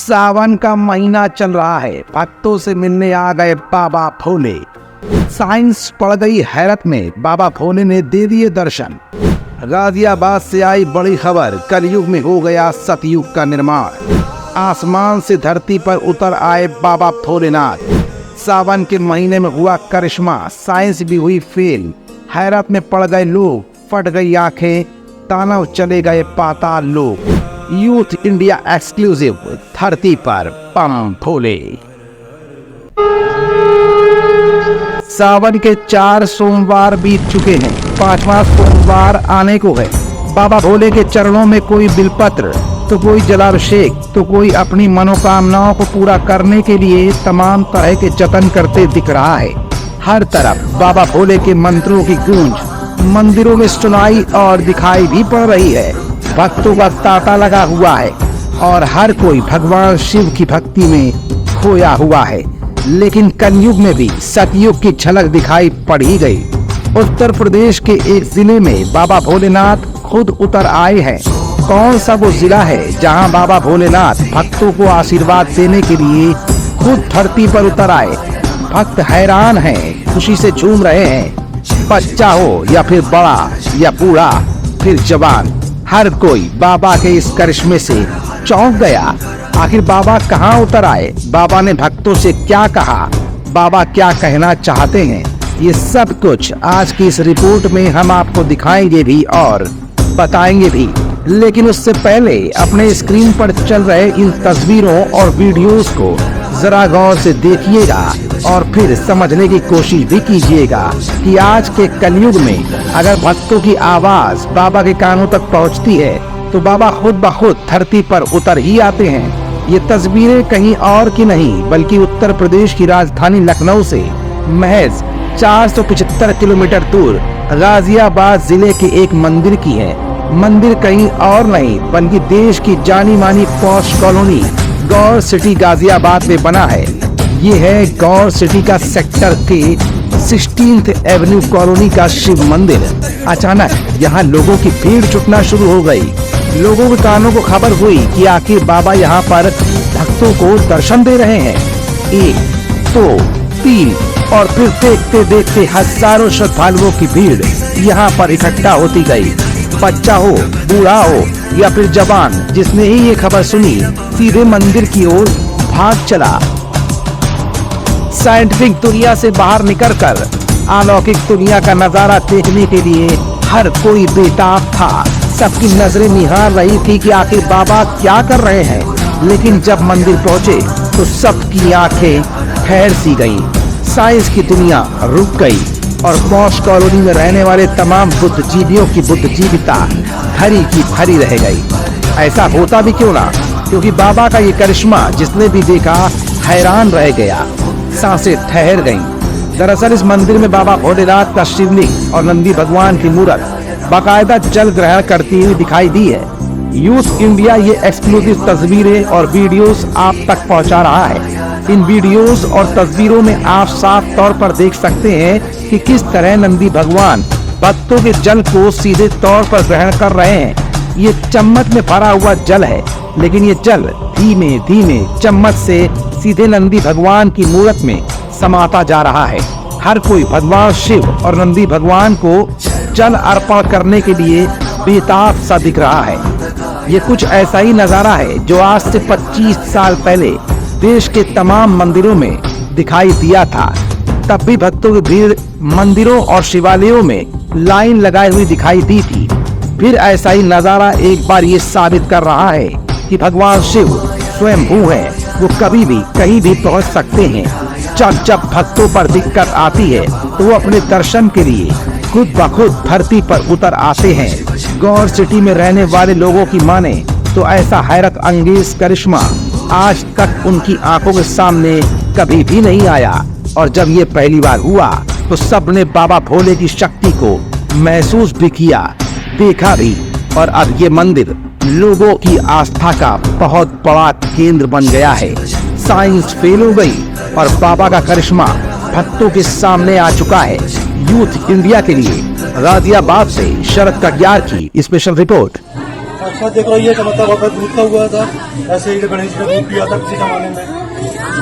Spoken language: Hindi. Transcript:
सावन का महीना चल रहा है, भक्तों से मिलने आ गए बाबा भोले। साइंस पड़ गई हैरत में, बाबा भोले ने दे दिए दर्शन। गाजियाबाद से आई बड़ी खबर, कलयुग में हो गया सतयुग का निर्माण। आसमान से धरती पर उतर आए बाबा भोलेनाथ। सावन के महीने में हुआ करिश्मा, साइंस भी हुई फेल। हैरत में पड़ गए लोग, फट गई आंखें, तानव चले गए पाताल लोग। यूथ इंडिया एक्सक्लूसिव, धरती पर बम भोले। सावन के 4 सोमवार बीत चुके हैं, 5वां सोमवार आने को है। बाबा भोले के चरणों में कोई बिलपत्र, तो कोई जलाभिषेक, तो कोई अपनी मनोकामनाओं को पूरा करने के लिए तमाम तरह के जतन करते दिख रहा है। हर तरफ बाबा भोले के मंत्रों की गूंज मंदिरों में सुनाई और दिखाई भी पड़ रही है। भक्तों का तांता लगा हुआ है और हर कोई भगवान शिव की भक्ति में खोया हुआ है। लेकिन कलयुग में भी सतयुग की झलक दिखाई पड़ ही गई। उत्तर प्रदेश के एक जिले में बाबा भोलेनाथ खुद उतर आए हैं। कौन सा वो जिला है जहां बाबा भोलेनाथ भक्तों को आशीर्वाद देने के लिए खुद धरती पर उतर आए? भक्त हैरान हैं, खुशी से झूम रहे हैं। बच्चा हो या फिर बड़ा या बूढ़ा फिर जवान, हर कोई बाबा के इस करिश्मे से चौंक गया। आखिर बाबा कहाँ उतर आए? बाबा ने भक्तों से क्या कहा? बाबा क्या कहना चाहते हैं? ये सब कुछ आज की इस रिपोर्ट में हम आपको दिखाएंगे भी और बताएंगे भी। लेकिन उससे पहले अपने स्क्रीन पर चल रहे इन तस्वीरों और वीडियोस को जरा गौर से देखिएगा और फिर समझने की कोशिश भी कीजिएगा कि आज के कलयुग में अगर भक्तों की आवाज बाबा के कानों तक पहुंचती है तो बाबा खुद ब खुद धरती पर उतर ही आते हैं। ये तस्वीरें कहीं और की नहीं बल्कि उत्तर प्रदेश की राजधानी लखनऊ से महज 475 किलोमीटर दूर गाजियाबाद जिले के एक मंदिर की है। मंदिर कहीं और नहीं बल्कि देश की जानी मानी पॉश कॉलोनी गौर सिटी गाजियाबाद में बना है। ये है गौर सिटी का सेक्टर के 16th एवेन्यू कॉलोनी का शिव मंदिर। अचानक यहाँ लोगों की भीड़ जुटना शुरू हो गई। लोगों के कानों को खबर हुई कि आखिर बाबा यहाँ पर भक्तों को दर्शन दे रहे हैं। 1, 2, 3 और फिर देखते देखते हजारों श्रद्धालुओं की भीड़ यहाँ पर इकट्ठा होती गई। बच्चा हो, बूढ़ा हो या फिर जवान, जिसने ही ये खबर सुनी सीधे मंदिर की ओर भाग चला। साइंटिफिक दुनिया से बाहर निकलकर अलौकिक दुनिया का नजारा देखने के लिए हर कोई बेताब था। सबकी नजरें निहार रही थी कि आखिर बाबा क्या कर रहे हैं। लेकिन जब मंदिर पहुंचे तो सबकी आंखें ठहर सी गईं। साइंस की दुनिया रुक गई और पॉश कॉलोनी में रहने वाले तमाम बुद्धिजीवियों की बुद्धिजीविता भरी की भरी रह गई। ऐसा होता भी क्यों ना, क्योंकि बाबा का ये करिश्मा जिसने भी देखा हैरान रह गया, सांसें ठहर गईं। दरअसल इस मंदिर में बाबा भोलेनाथ का शिवलिंग और नंदी भगवान की मूर्त बाकायदा जल ग्रहण करती हुई दिखाई दी है। यूथ इंडिया ये एक्सक्लूसिव तस्वीरें और वीडियोस आप तक पहुंचा रहा है। इन वीडियोस और तस्वीरों में आप साफ तौर पर देख सकते हैं कि किस तरह नंदी भगवान भक्तों के जल को सीधे तौर पर ग्रहण कर रहे हैं। ये चम्मच में भरा हुआ जल है, लेकिन ये जल धीमे धीमे चम्मच से सीधे नंदी भगवान की मूर्त में समाता जा रहा है। हर कोई भगवान शिव और नंदी भगवान को जल अर्पण करने के लिए बेताब सा दिख रहा है। ये कुछ ऐसा ही नजारा है जो आज से 25 साल पहले देश के तमाम मंदिरों में दिखाई दिया था। तब भी भक्तों की भीड़ मंदिरों और शिवालयों में लाइन लगाई हुई दिखाई दी थी। फिर ऐसा ही नजारा एक बार ये साबित कर रहा है कि भगवान शिव स्वयंभू है। वो कभी भी कहीं भी पहुंच सकते हैं। जब जब भक्तों पर दिक्कत आती है तो वो अपने दर्शन के लिए खुद ब खुद धरती पर उतर आते हैं। गौर सिटी में रहने वाले लोगों की माने तो ऐसा हैरत अंगेज करिश्मा आज तक उनकी आंखों के सामने कभी भी नहीं आया। और जब ये पहली बार हुआ तो सबने बाबा भोले की शक्ति को महसूस भी किया, देखा भी। और अब ये मंदिर लोगों की आस्था का बहुत बड़ा केंद्र बन गया है। साइंस फेल हो गई और बाबा का करिश्मा भक्तों के सामने आ चुका है। यूथ इंडिया के लिए गाजियाबाद से शरद कटियार की स्पेशल रिपोर्ट। अच्छा देख लो, ये चमत्कार होता दूध का हुआ था, ऐसे ही गणेश जी का दूध पिया था किसी जमाने में।